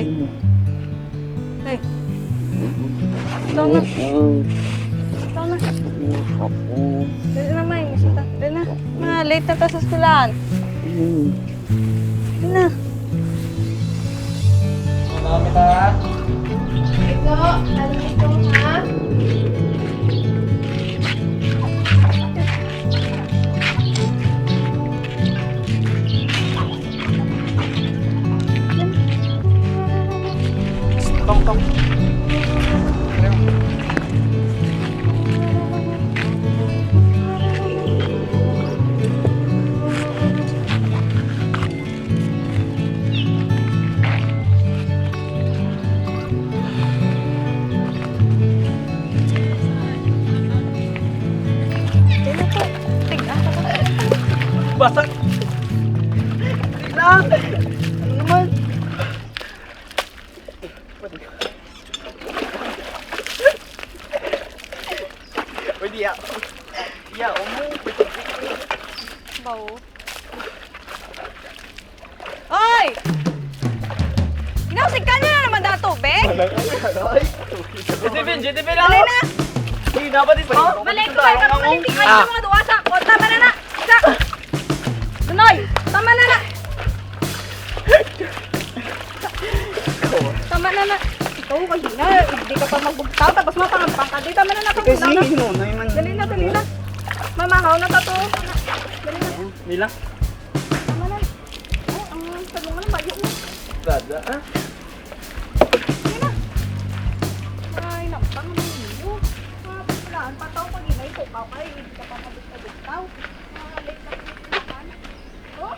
Ay. Ay. Ito na. Ito na. Dali na, May. Dali na. Late na tayo sa eskwelahan. Dali na. Marami ta. Ito, alam ito ha? Tong. Dali na po. Tignan ka pa. Basag. Tignan. Ano naman? Pwede ya. Ya, umu. Bao. Oy! Inausig ka na naman daw tubig? JTV lang. Dali na! Hindi dapat din pa. Balik ko kayo, kapapalitin kayo sa mga duwasa. O, tama na na! Isa! Tunoy! Tama na na! Tama na na! Ikaw, kahina. Hindi ka pa magbugtaw, tapos mapangampang ka. Di, tama na na. Kasi Tama na. mo na man. Dali na, dali na. Mamahaw na tato. Dali na. Nila. Tama na. Oh, ang talungan ng bayo mo. Dada. Dali na. Ay, nampang mo ninyo. Walaan pa tao pag inay ko. Kaya hindi ka pa mabugtaw. Late na pinagpilihan. Oh?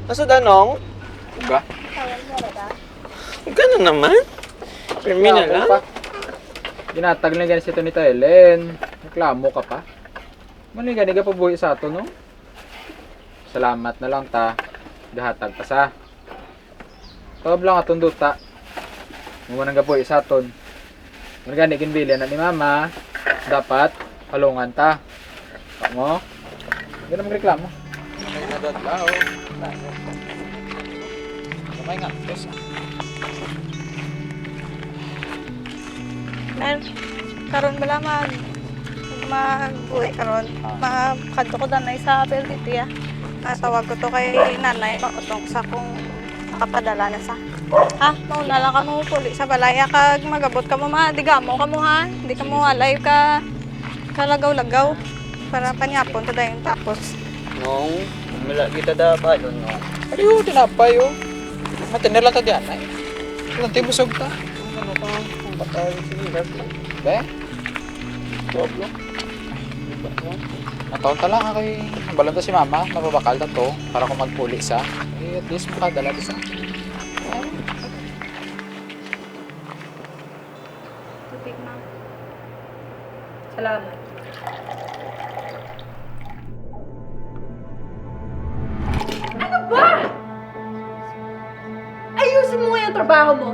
Nasa danong? Uga. Tawag mo ba? Gano'n naman. Criminal lang. Ginatag lang ganyan si ito ni Ellen. Reklamo ka pa. Maniga ka pabuhi sa ato, no? Salamat na lang ta. Dahatag pa sa. Tawag lang atong duta. Muna nga buhi sa aton. Maniga kinbilian na ni mama. Dapat palungan ta. Mo? Ganun magreklamo. Ay nadadlaw. Kamay nga. Yes. Nan, karon bala magbuhi karon. Makadto ko danay sa PLDT ah. Natawag ko to kay nanay pautong sa kung nakapadala na sa. Ha, mauna lang ka mo puli sa balaya kag magabot ka mo digamo ka mo ha. Hindi ka mo alay ka kalagaw-lagaw para panyapon ta dayon tapos. Nung mula kita dapat doon. Aliyo, tinapay oh. Matiner lang ta diyan ay. Nanti busog ta. Ano ka? Ang batay. Sige, Be? Problem. Nataon ta lang kay balon ta si mama, mababakal ta to para kung magpuli sa. Eh, at least makadala sa. Tubig na. Salamat. Ano ba? Ayusin mo nga yung trabaho mo.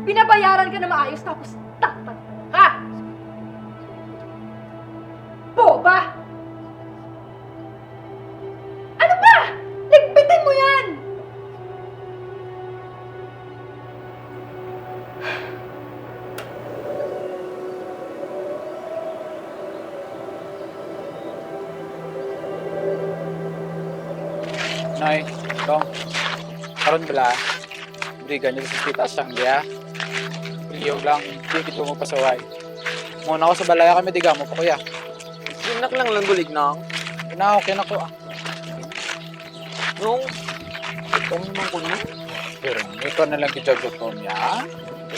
Binabayaran ka na maayos tapos takpan ka. Boba! Ano ba? Ligpitin mo yan! Nay, dong. Karon bala. Brigan niyo sa kita siyang dia. Iyo lang, di kito mo pasaway. Muna ako sa balaya kami digamo pa kuya. Sinak lang lang bulig nang. Okay na ko ah. Nung itong naman ko na. Pero ito na lang kijojo ko niya.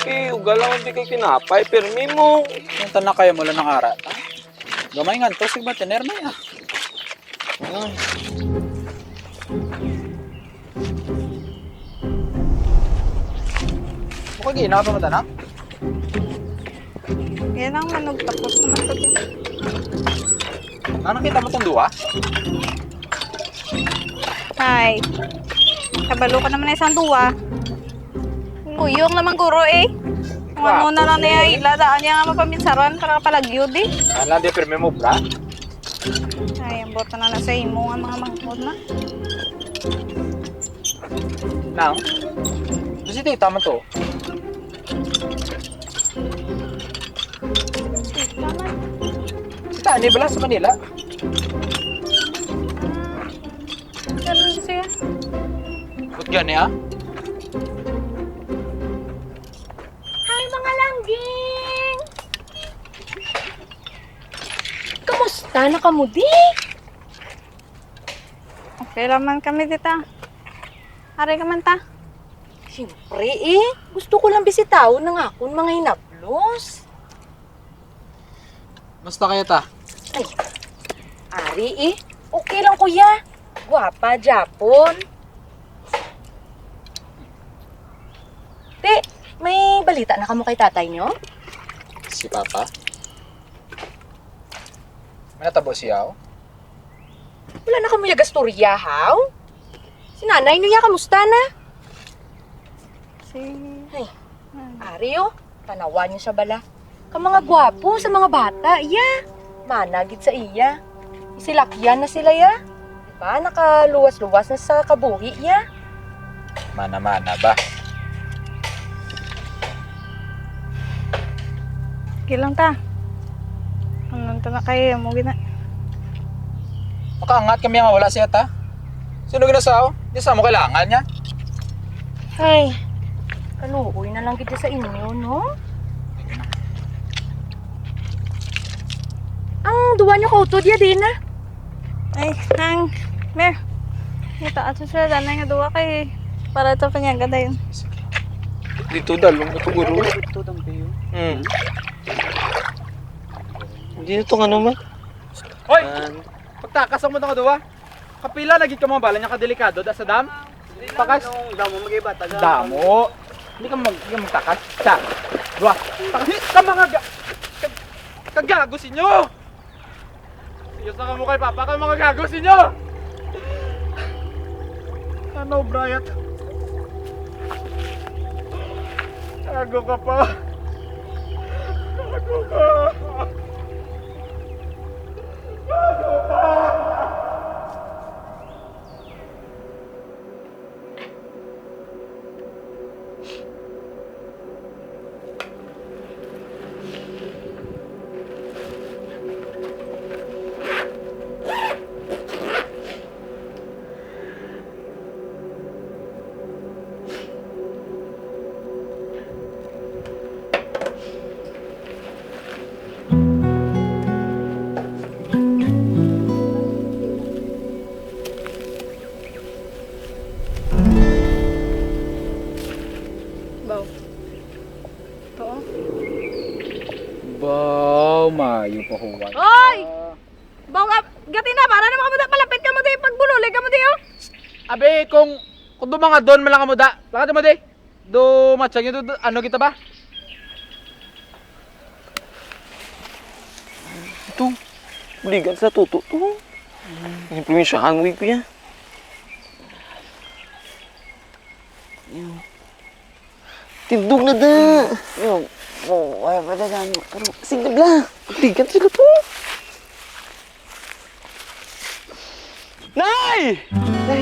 Eh, ugalaw hindi kay kinapay. Permi mo. Yung tanak kaya mo lang ng arat. Ha? Gamay nga to, sige ba, tener na ya. Mukha ginawa pa mata na? Yan ang manog tapos naman to. Ano kita mo itong duwa? Ay. Kabalo ka naman na isang duwa. Uyong naman guro eh. Kung ano na lang niya iladaan niya nga mapaminsaran para palagyo di. Kala di pirme mo bra? Ay, ang boto na sa imo nga mga mangkod na. Nang? Kasi tita mo to. Tama. Si Tani bala sa Manila. Ganun siya. Ba't gani ah? Hi, mga langging! Kamusta? Nakamudi? Okay naman kami dita. Aray ka man ta. Siyempre gusto ko lang bisitawon ng akong mga hinaplos. Basta kaya ta? Ari okay lang kuya. Guwapa, Japon. Te, may balita na kamo kay tatay nyo? Si Papa? May natabo siya. Wala na kamo yagastorya, haw? Si nanay niya, kamusta na? Si... Ari tanawan niyo sa bala. Ka mga gwapo sa mga bata, iya. Managid sa iya. Isilakyan na sila, ya. Diba, nakaluwas-luwas na sa kabuhi, ya. Mana-mana ba? Kilang ta. Anong ta na kayo mo gina? Makaangat kami nga wala siya ta. Sino ginasaw? Di sa mo kailangan niya. Ay, kaluoy na lang kita sa inyo, no? Ang duwa niyo kautod ya din, na. Ay, hang. Mer. Ito ato sila danay nga duwa kay para ito panyaga dayon. Dito dalong ito guro. Dito nga naman. Hoy! Pagtakas mo na ka duwa. Kapila lagi ka mga bala niya kadelikado da sa dam. Takas. Damo mag-iba. Damo. Hindi ka magtakas. Sa. Duwa. Takas ka mga kagago sinyo. Siyos na ka mo kay Papa ka mga gago sinyo. Ano, Brian? Gago ka pa. Gago ka. Gago ka. Baw. To. Baw, mayo pa huwag. Oy! Baw nga, gati na para na makamuda palapit ka mo di pagbuloy ka mo di oh. Abe, kung do mga don malang mo da. Lakad mo di. Do matchang yun, ano kita ba? Ito. Buligan sa tuto to. Yung probinsyahan mo kuya. Tindog na da. Yo, wala pa dagan mo. Pero, sige bla. Buligan sila to. Nay! Nay,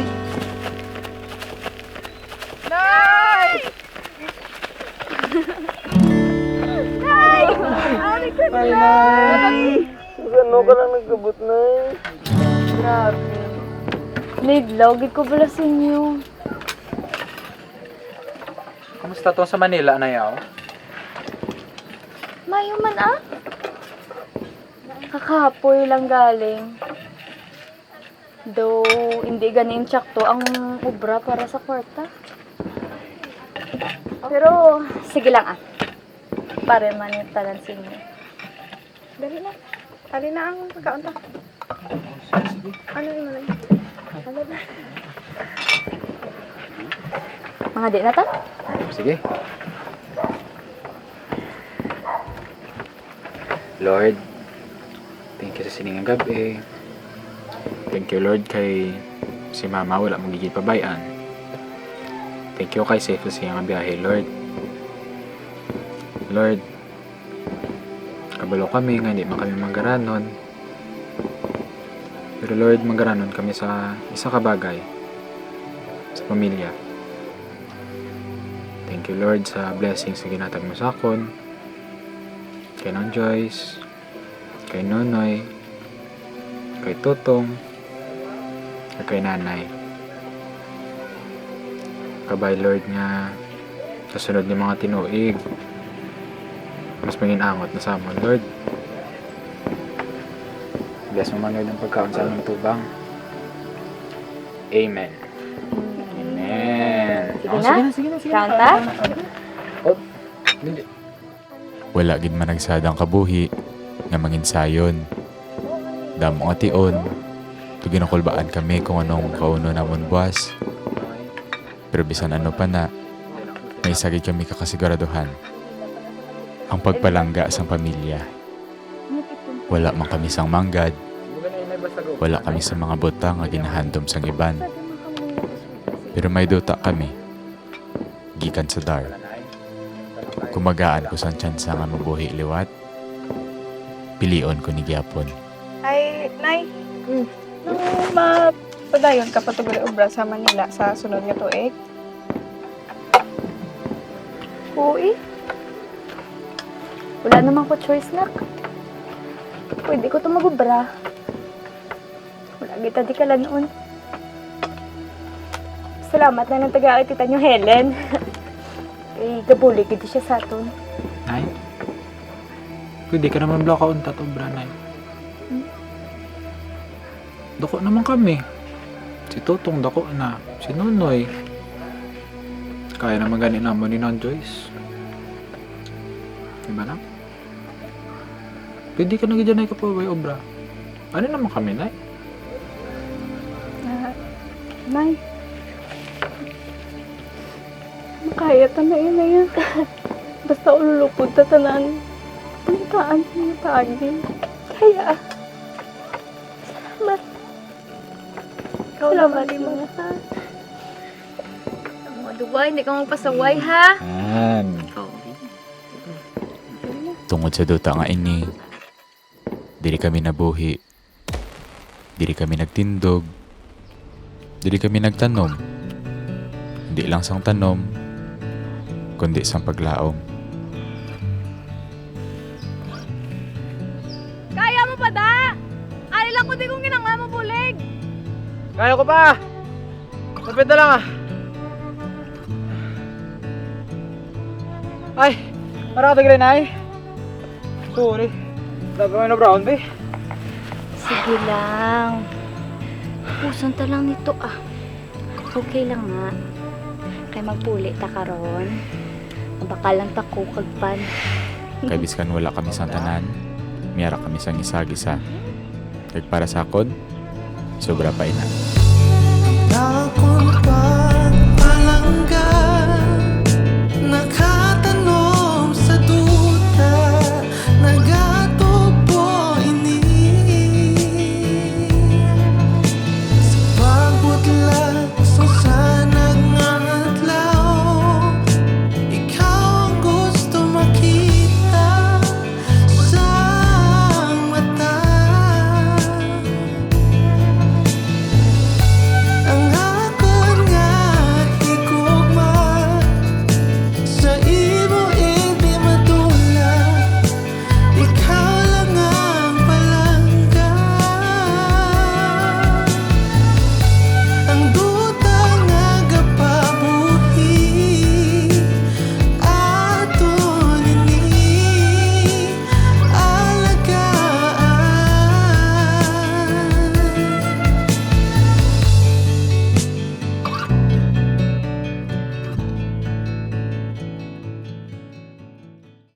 Ay, Nay! Ano ka lang nagkabot, Nay? Nidlaw, gid ko bala sa inyo. Kamusta to sa Manila na yaw? Mayo man ah. Kakapoy lang galing. Though, hindi ganin tsakto ang obra para sa kwarta. Pero, sige lang ah. Pare manitalan sa inyo. Dali na. Dali na ang pagkaon ta. Ano yung malay? Ano na? Mga di na ta? Sige. Lord, thank you sa siningang gabi. Thank you, Lord, kay si Mama wala mong gigit pabayaan. Thank you kay safe sa iyang biyahe, Lord. Lord, kabalo kami nga hindi man kami manggaranon. Pero Lord, magaranon kami sa isa ka bagay. Sa pamilya. Thank you Lord sa blessings na ginatag mo sa akon. Kay Nong Joyce. Kay Nonoy. Kay Tutong. At kay Nanay. Kabay Lord nga sa sunod ng mga tinuig. Mas manginangot na sa amon Lord. Bless mo man Lord ang pagkaon sa aming tubang. Amen. Amen. Sige na. Kanta? Wala gid man nagsadang kabuhi nga manginsayon. Damo nga tion. Ginakulbaan kami kung anong kauno namon buwas. Pero bisan ano pa na, may sagid kami kakasiguraduhan. Ang pagpalangga sa pamilya. Wala man kami sang manggad. Wala kami sa mga butang nga ginahandom sang iban. Pero may duta kami. Gikan sa dar. Kumagaan ko sa tsansa nga mabuhi liwat. Pilion ko ni Gyapon. Ay, Nay. Nung mapadayon ka patuloy obra sa Manila sa sunod nga tuig. Uy. Wala naman ko choice, nak. Pwede ko ito magubra. Wala kita di ka lang noon. Salamat na ng taga tita nyo, Helen. Eh, gabuli gito siya sa aton. Nay? Pwede ka naman block out tato bra, Nay. Dako naman kami. Si Tutong dako na. Si Nonoy. Kaya naman ganin naman ni Nong Joyce. Diba na? Pwede ka na gidyan ay kapaway obra. Ano naman kami, Nay? Nay. Makaya ta na yun na yan. Basta ululupod ta tanan. Palitaan sa mga tagi. Kaya. Salamat. Salamat mo na ha. Mga duway, hindi ka magpasaway, ha? Tungod sa duta nga ini, dili kami nabuhi, dili kami nagtindog, dili kami nagtanom, hindi lang sang tanom, kundi sang paglaom. Kaya mo pa da! Ay lang ko di kong ginanga mo bulig! Kaya ko pa! Lapit na lang ah! Ay! Parang katagilay na eh! Sorry. Dapat mo na brown ba eh? Sige lang. Puson ta lang nito, ah. Okay lang nga. Kay magpuli ta karon. Baka lang ta kukagpan. Kay biskan wala kami sang tanan, miyara kami sang isa-gisa. Kay para sa akon, sobra pa ina.